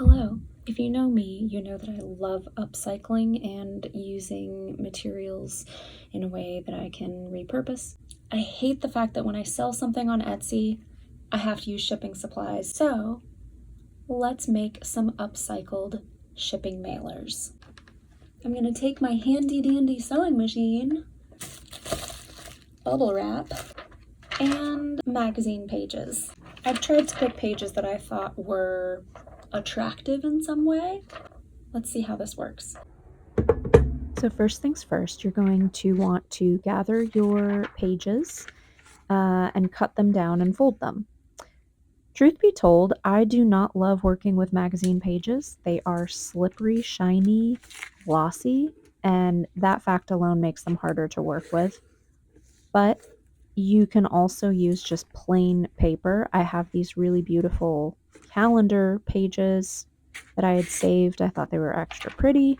Hello. If you know me, you know that I love upcycling and using materials in a way that I can repurpose. I hate the fact that when I sell something on Etsy, I have to use shipping supplies. So let's make some upcycled shipping mailers. I'm going to take my handy dandy sewing machine, bubble wrap, and magazine pages. I've tried to pick pages that I thought were attractive in some way. Let's see how this works. So first things first, you're going to want to gather your pages and cut them down and fold them. Truth be told, I do not love working with magazine pages. They are slippery, shiny, glossy, and that fact alone makes them harder to work with. But you can also use just plain paper. I have these really beautiful calendar pages that I had saved. I thought they were extra pretty.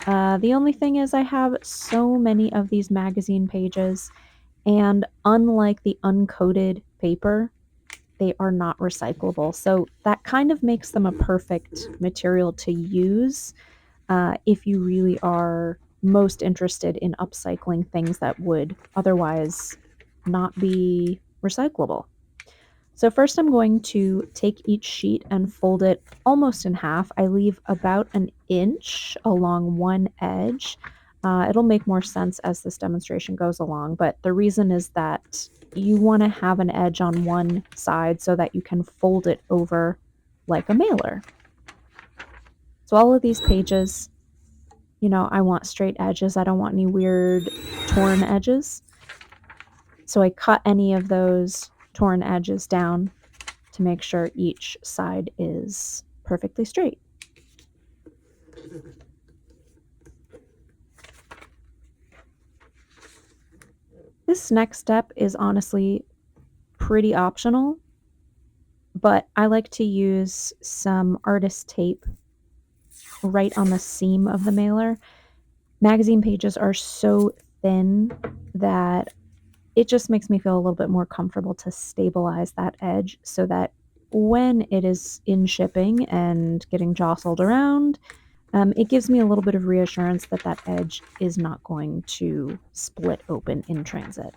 The only thing is I have so many of these magazine pages, and unlike the uncoated paper, they are not recyclable. So that kind of makes them a perfect material to use if you really are most interested in upcycling things that would otherwise not be recyclable. So first I'm going to take each sheet and fold it almost in half. I leave about an inch along one edge. It'll make more sense as this demonstration goes along, but the reason is that you want to have an edge on one side so that you can fold it over like a mailer. So all of these pages, I want straight edges. I don't want any weird torn edges. So I cut any of those torn edges down to make sure each side is perfectly straight. This next step is honestly pretty optional, but I like to use some artist tape right on the seam of the mailer. Magazine pages are so thin that it just makes me feel a little bit more comfortable to stabilize that edge so that when it is in shipping and getting jostled around, it gives me a little bit of reassurance that that edge is not going to split open in transit.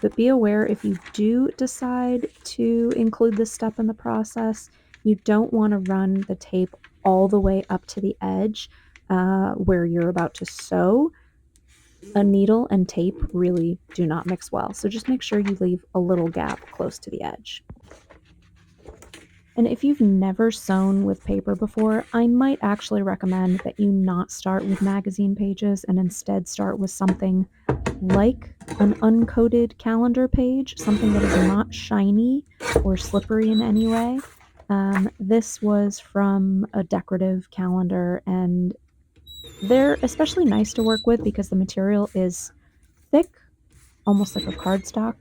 But be aware if you do decide to include this step in the process, you don't want to run the tape all the way up to the edge where you're about to sew. A needle and tape really do not mix well, so just make sure you leave a little gap close to the edge. And if you've never sewn with paper before, I might actually recommend that you not start with magazine pages and instead start with something like an uncoated calendar page, something that is not shiny or slippery in any way. This was from a decorative calendar, and they're especially nice to work with because the material is thick, almost like a cardstock.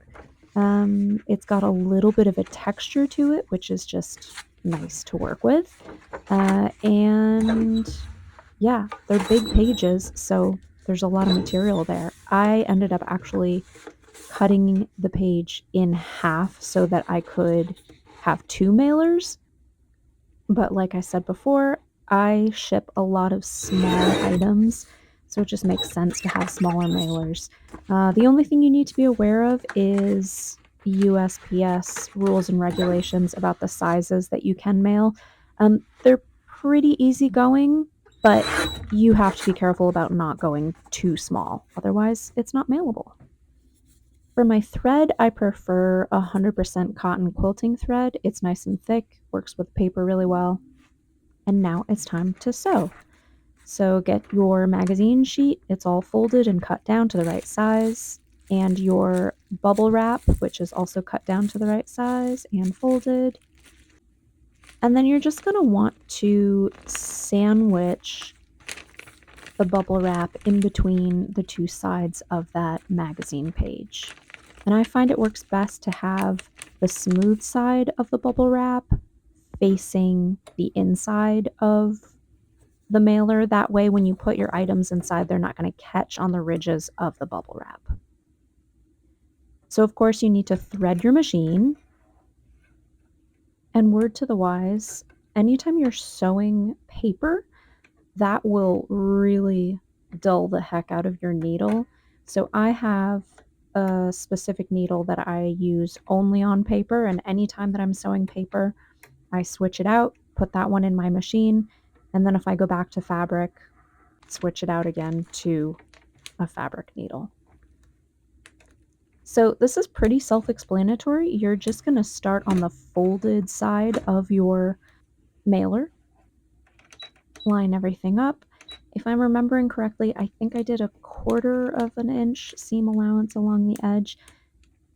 It's got a little bit of a texture to it, which is just nice to work with. And yeah, they're big pages, so there's a lot of material there. I ended up actually cutting the page in half so that I could have two mailers. But like I said before, I ship a lot of small items, so it just makes sense to have smaller mailers. The only thing you need to be aware of is USPS rules and regulations about the sizes that you can mail. They're pretty easygoing, but you have to be careful about not going too small. Otherwise, it's not mailable. For my thread, I prefer 100% cotton quilting thread. It's nice and thick, works with paper really well. And now it's time to sew. So get your magazine sheet, it's all folded and cut down to the right size, and your bubble wrap, which is also cut down to the right size and folded. And then you're just going to want to sandwich the bubble wrap in between the two sides of that magazine page. And I find it works best to have the smooth side of the bubble wrap facing the inside of the mailer. That way, when you put your items inside, they're not going to catch on the ridges of the bubble wrap. So, of course, you need to thread your machine. And word to the wise, anytime you're sewing paper, that will really dull the heck out of your needle. So I have a specific needle that I use only on paper, and anytime that I'm sewing paper, I switch it out, put that one in my machine, and then if I go back to fabric, switch it out again to a fabric needle. So this is pretty self-explanatory. You're just going to start on the folded side of your mailer, line everything up. If I'm remembering correctly, I think I did a 1/4 of an inch seam allowance along the edge.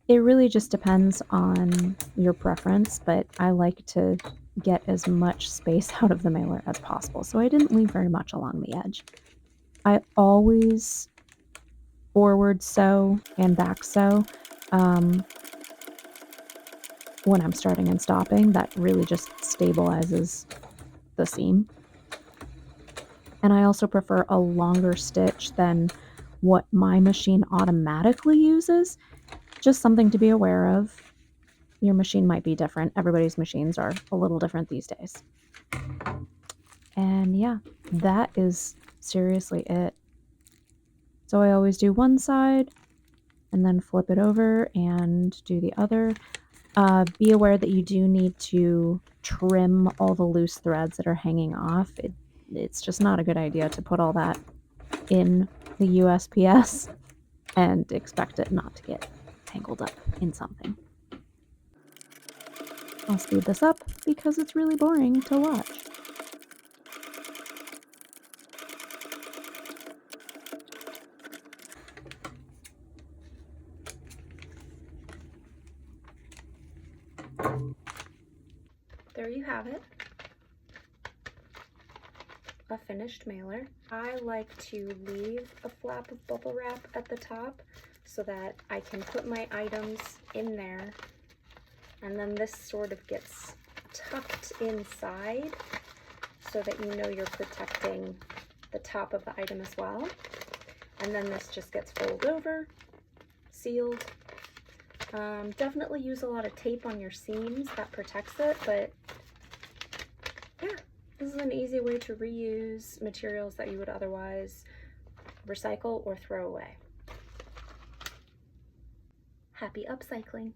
It really just depends on your preference, but I like to get as much space out of the mailer as possible, so I didn't leave very much along the edge. I always forward sew and back sew when I'm starting and stopping. That really just stabilizes the seam. And I also prefer a longer stitch than what my machine automatically uses. Just something to be aware of. Your machine might be different. Everybody's machines are a little different these days. And yeah, that is seriously it. So I always do one side and then flip it over and do the other. Be aware that you do need to trim all the loose threads that are hanging off. It's just not a good idea to put all that in the USPS and expect it not to get tangled up in something. I'll speed this up because it's really boring to watch. There you have it, a finished mailer. I like to leave a flap of bubble wrap at the top so that I can put my items in there, and then this sort of gets tucked inside so that you know you're protecting the top of the item as well. And then this just gets folded over, sealed. Definitely use a lot of tape on your seams, that protects it, but yeah, this is an easy way to reuse materials that you would otherwise recycle or throw away. Happy upcycling!